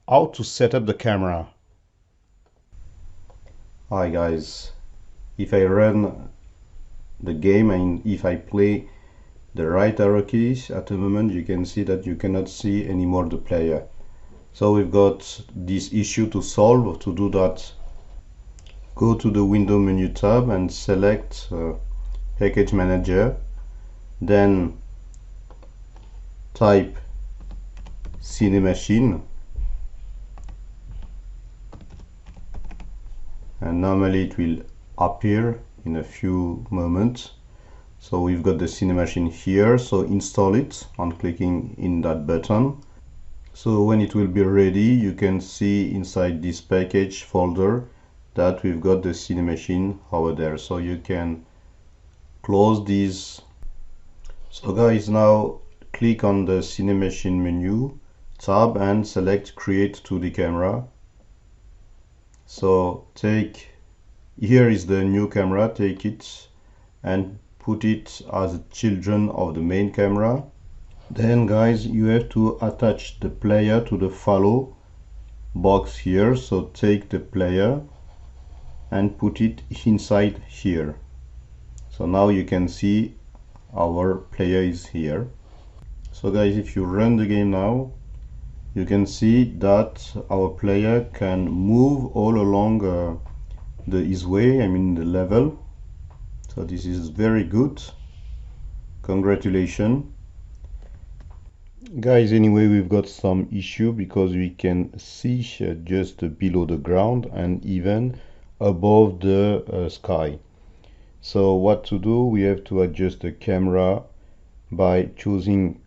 how to set up the camera. Hi guys, if I run the game and if I play the right arrow keys at the moment, you can see that you cannot see anymore the player. So we've got this issue to solve. To do that, go to the window menu tab and select package manager, then type Cinemachine, and normally it will appear in a few moments. So we've got the Cinemachine here, so install it on clicking in that button. So when it will be ready, you can see inside this package folder that we've got the Cinemachine over there, so you can close these. So guys, now click on the Cinemachine menu tab and select create 2D camera. So here is the new camera, take it and put it as children of the main camera. Then guys, you have to attach the player to the follow box here, so take the player and put it inside here. So now you can see our player is here. So guys, if you run the game now, you can see that our player can move all along his way, I mean the level. So this is very good. Congratulations. Guys, anyway, we've got some issue because we can see just below the ground and even above the sky. So what to do? We have to adjust the camera by choosing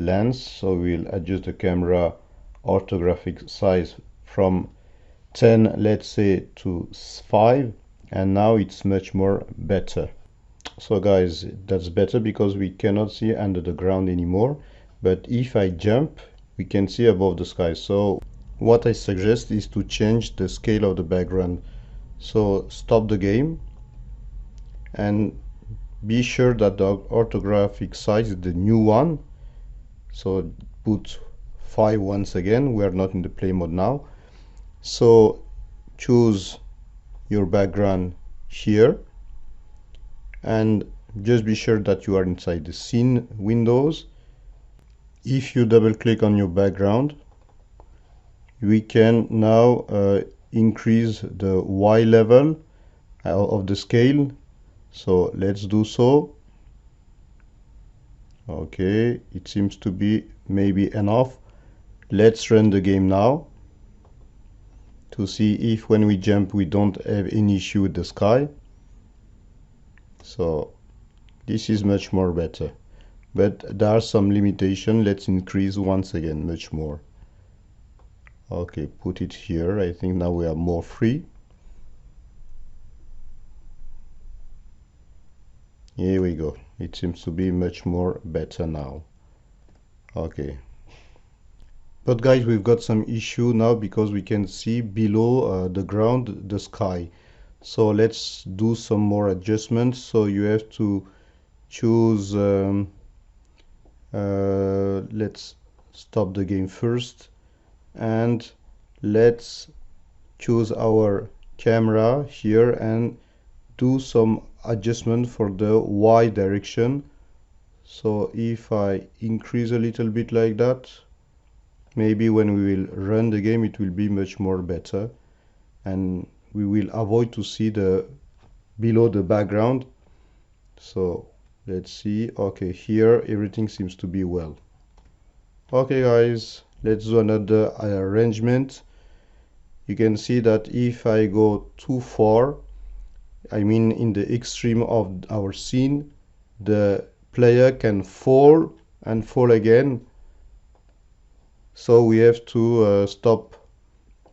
lens. So we'll adjust the camera orthographic size from 10, let's say, to 5, and now it's much more better. So guys, that's better because we cannot see under the ground anymore, but if I jump, we can see above the sky. So what I suggest is to change the scale of the background. So stop the game and be sure that the orthographic size is the new one. So put 5 once again. We are not in the play mode now. So choose your background here and just be sure that you are inside the scene windows. If you double click on your background, we can now increase the Y level of the scale. So let's do so. Okay, it seems to be maybe enough. Let's run the game now to see if when we jump we don't have any issue with the sky. So this is much more better, but there are some limitations. Let's increase once again much more. Okay, put it here. I think now we are more free. Here we go. It seems to be much more better now. Okay, but guys, we've got some issue now because we can see below the ground the sky. So let's do some more adjustments. So you have to choose let's stop the game first and let's choose our camera here and do some adjustment for the Y direction. So if I increase a little bit like that, maybe when we will run the game it will be much more better and we will avoid to see the below the background. So let's see. Okay, here everything seems to be well. Okay guys, let's do another arrangement. You can see that if I go too far, I mean in the extreme of our scene, the player can fall and fall again. So we have to stop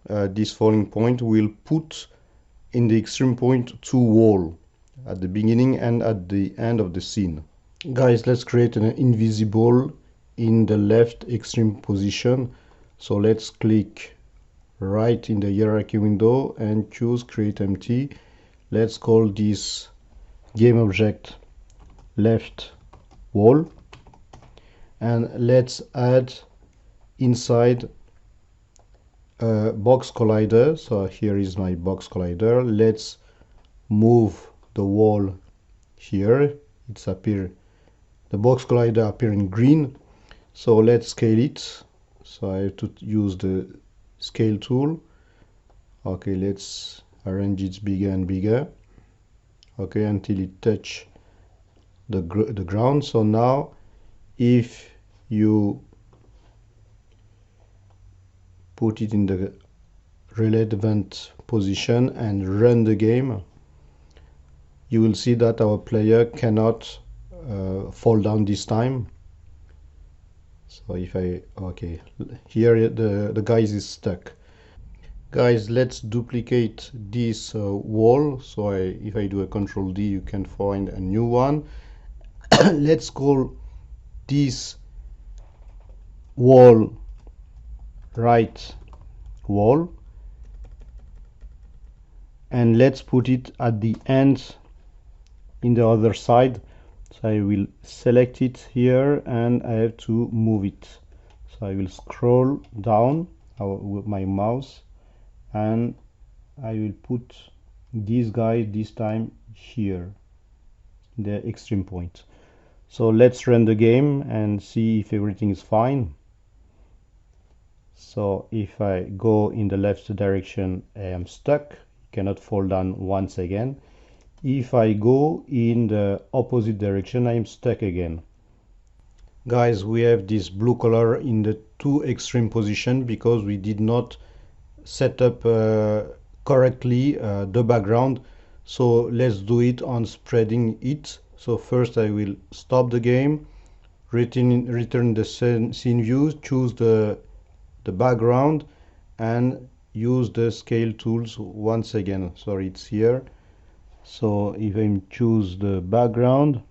this falling point. We'll put in the extreme point 2 walls at the beginning and at the end of the scene. Guys, let's create an invisible in the left extreme position. So let's click right in the hierarchy window and choose create empty. Let's call this game object left wall and let's add inside box collider. So here is my box collider. Let's move the wall here. It's appear, the box collider appear in green. So let's scale it. So I have to use the scale tool. Okay, let's arrange it bigger and bigger. Okay, until it touch the ground. So now if you put it in the relevant position and run the game, you will see that our player cannot fall down this time. So if I, okay, here the guy is stuck. Guys, let's duplicate this wall. So if I do a Control D, you can find a new one. Let's call this wall right wall, and let's put it at the end in the other side. So I will select it here and I have to move it. So I will scroll down with my mouse and I will put this guy this time here, the extreme point. So let's run the game and see if everything is fine. So if I go in the left direction, I am stuck, cannot fall down once again. If I go in the opposite direction, I am stuck again. Guys, we have this blue color in the two extreme position because we did not set up correctly the background. So let's do it on spreading it. So first I will stop the game, return the scene view, choose the background and use the scale tools once again. Sorry, it's here. So if I choose the background,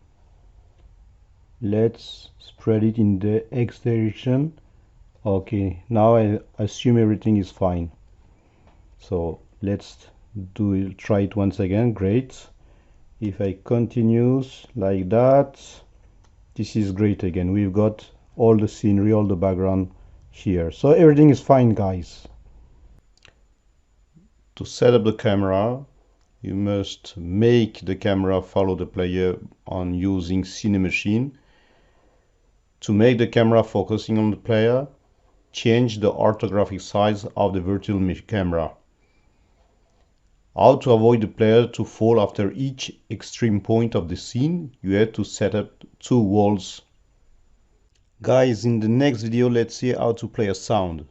let's spread it in the X direction. Okay, now I assume everything is fine. So let's try it once again. Great. If I continues like that, this is great again. We've got all the scenery, all the background here. So everything is fine, guys. To set up the camera, you must make the camera follow the player on using Cinemachine. To make the camera focusing on the player, change the orthographic size of the virtual camera. How to avoid the player to fall after each extreme point of the scene, you have to set up two walls. Guys, in the next video, let's see how to play a sound.